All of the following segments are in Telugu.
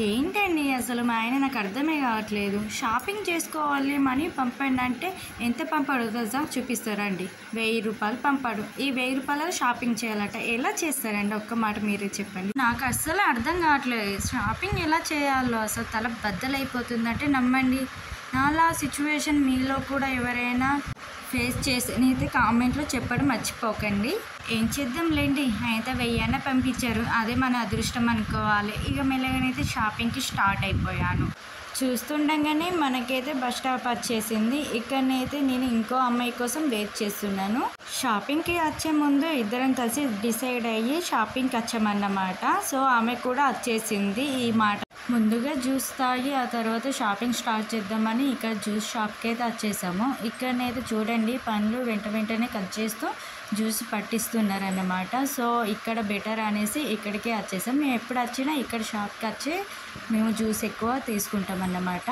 ఏంటండి అసలు మా ఆయన నాకు అర్థమే కావట్లేదు. షాపింగ్ చేసుకోవాలి మనీ పంపండి అంటే ఎంత పంపాడో తెలుసా? చూపిస్తారండి. 1000 రూపాయలు పంపాడు. ఈ 1000 రూపాయలు షాపింగ్ చేయాలట. ఎలా చేస్తారండి? ఒక్క మాట మీరే చెప్పండి. నాకు అస్సలు అర్థం కావట్లేదు. షాపింగ్ ఎలా చేయాలో అసలు తల బద్దలైపోతుందంటే నమ్మండి. నాలా సిచ్యువేషన్ మీలో కూడా ఎవరైనా ఫేస్ చేసినైతే కామెంట్లో చెప్పడం మర్చిపోకండి. ఏం చేద్దాంలేండి, అయితే 1000 పంపించారు, అదే మన అదృష్టం అనుకోవాలి. ఇక మెల్లగానైతే షాపింగ్కి స్టార్ట్ అయిపోయాను. చూస్తుండగానే మనకైతే బస్ స్టాప్ వచ్చేసింది. ఇక్కడనైతే నేను ఇంకో అమ్మాయి కోసం వెయిట్ చేస్తున్నాను. షాపింగ్కి వచ్చే ముందు ఇద్దరం కలిసి డిసైడ్ అయ్యి షాపింగ్కి వచ్చామన్నమాట. సో ఆమె కూడా వచ్చేసింది. ఈ మాట ముందుగా జ్యూస్ తాగి ఆ తర్వాత షాపింగ్ స్టార్ట్ చేద్దామని ఇక్కడ జ్యూస్ షాప్కి అయితే వచ్చేసాము. ఇక్కడనైతే చూడండి పండ్లు వెంటనే కట్ చేస్తూ జ్యూస్ పట్టిస్తున్నారన్నమాట. సో ఇక్కడ బెటర్ అనేసి ఇక్కడికే వచ్చేసాం. మేము ఎప్పుడు వచ్చినా ఇక్కడ షాప్కి వచ్చి మేము జ్యూస్ ఎక్కువ తీసుకుంటాం అన్నమాట.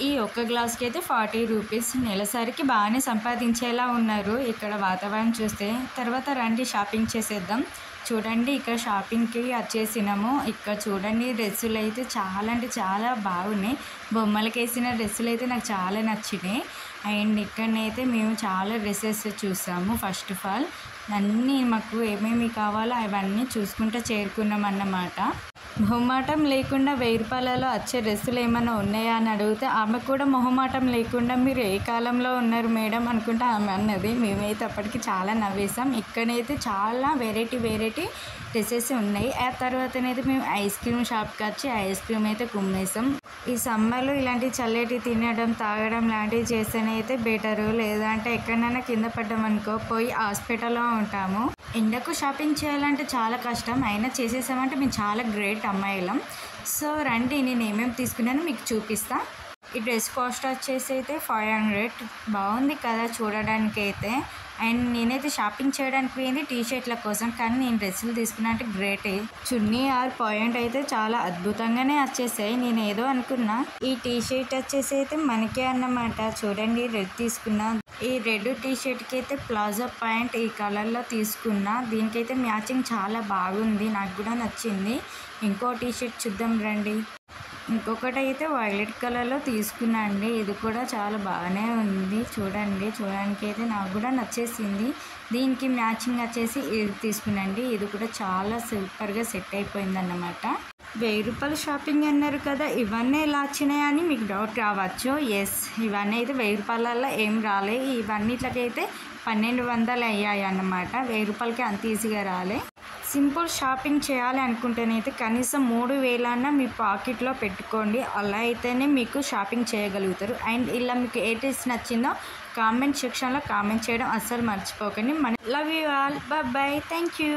ఈ ఒక్క గ్లాస్కి అయితే 40 రూపీస్. నెలసరికి బాగానే సంపాదించేలా ఉన్నారు ఇక్కడ వాతావరణం చూస్తే. తర్వాత రండి షాపింగ్ చేసేద్దాం. చూడండి ఇక్కడ షాపింగ్కి వచ్చేసినాము. ఇక్కడ చూడండి డ్రెస్సులు అయితే చాలా అంటే చాలా బాగున్నాయి. బొమ్మలకి వేసిన డ్రెస్సులు అయితే నాకు చాలా నచ్చినాయి. అండ్ ఇక్కడనైతే మేము చాలా డ్రెస్సెస్ చూసాము. ఫస్ట్ ఆఫ్ ఆల్ అన్నీ మాకు ఏమేమి కావాలో అవన్నీ చూసుకుంటూ చేరుకున్నాం అన్నమాట. మొహమాటం లేకుండా 1000 రూపాయలలో వచ్చే డ్రెస్సులు ఏమైనా ఉన్నాయా అని అడిగితే ఆమె కూడా మొహమాటం లేకుండా మీరు ఏ కాలంలో ఉన్నారు మేడం అనుకుంటే ఆమె అన్నది. మేమైతే అప్పటికి చాలా నవ్వేసాం. ఇక్కడైతే చాలా వెరైటీ డ్రెస్సెస్ ఉన్నాయి. ఆ తర్వాతనైతే మేము ఐస్ క్రీమ్ షాప్కి వచ్చి ఐస్ క్రీమ్ అయితే కుమ్మేసాం. ఈ సమ్మర్లో ఇలాంటి చల్లటి తినడం తాగడం లాంటివి చేస్తేనైతే బెటరు. లేదంటే ఎక్కడైనా కింద పడ్డాం అనుకో పోయి హాస్పిటల్లో ఉంటాము. ఎండకు షాపింగ్ చేయాలంటే చాలా కష్టం, అయినా చేసేసామంటే మేము చాలా గ్రేట్ అమ్మాయిలం. సో రండి నేను ఏమేమి తీసుకున్నానో మీకు చూపిస్తా. ఈ డ్రెస్ కాస్ట్ వచ్చేసి అయితే 500. బాగుంది కదా చూడడానికి అయితే. అండ్ నేనైతే షాపింగ్ చేయడానికి పోయింది టీషర్ట్ల కోసం, కానీ నేను డ్రెస్సులు తీసుకున్నా అంటే గ్రేటే. చున్నీ ఆర్ పాయింట్ అయితే చాలా అద్భుతంగానే వచ్చేసాయి. నేను ఏదో అనుకున్నా. ఈ టీషర్ట్ వచ్చేసి అయితే మనకే అన్నమాట. చూడండి రెడ్ తీసుకున్నా. ఈ రెడ్ టీషర్ట్కి అయితే ప్లాజో పాయింట్ ఈ కలర్లో తీసుకున్నా. దీనికైతే మ్యాచింగ్ చాలా బాగుంది, నాకు కూడా నచ్చింది. ఇంకో టీషర్ట్ చూద్దాం రండి. ఇంకొకటి అయితే వైలెట్ కలర్లో తీసుకున్నా అండి. ఇది కూడా చాలా బాగానే ఉంది. చూడండి చూడడానికి అయితే నాకు కూడా నచ్చేసింది. దీనికి మ్యాచింగ్ వచ్చేసి ఇది తీసుకున్నాండి. ఇది కూడా చాలా సూపర్గా సెట్ అయిపోయింది అన్నమాట. 1000 రూపాయలు షాపింగ్ అన్నారు కదా, ఇవన్నీ ఎలా వచ్చినాయని మీకు డౌట్ రావచ్చు. ఎస్, ఇవన్నీ అయితే 1000 రూపాయలలో ఏం రాలే. ఇవన్నిట్లకైతే 1200 అయ్యాయి అన్నమాట. 1000 రూపాయలకి అంత ఈజీగా రాలే. సింపుల్ షాపింగ్ చేయాలి అనుకుంటేనైతే కనీసం 3000 మీ పాకెట్లో పెట్టుకోండి. అలా అయితేనే మీకు షాపింగ్ చేయగలుగుతారు. అండ్ ఇలా మీకు ఏ డ్రెస్ నచ్చిందో కామెంట్ సెక్షన్లో కామెంట్ చేయడం అస్సలు మర్చిపోకండి. Love you all, bye, thank you.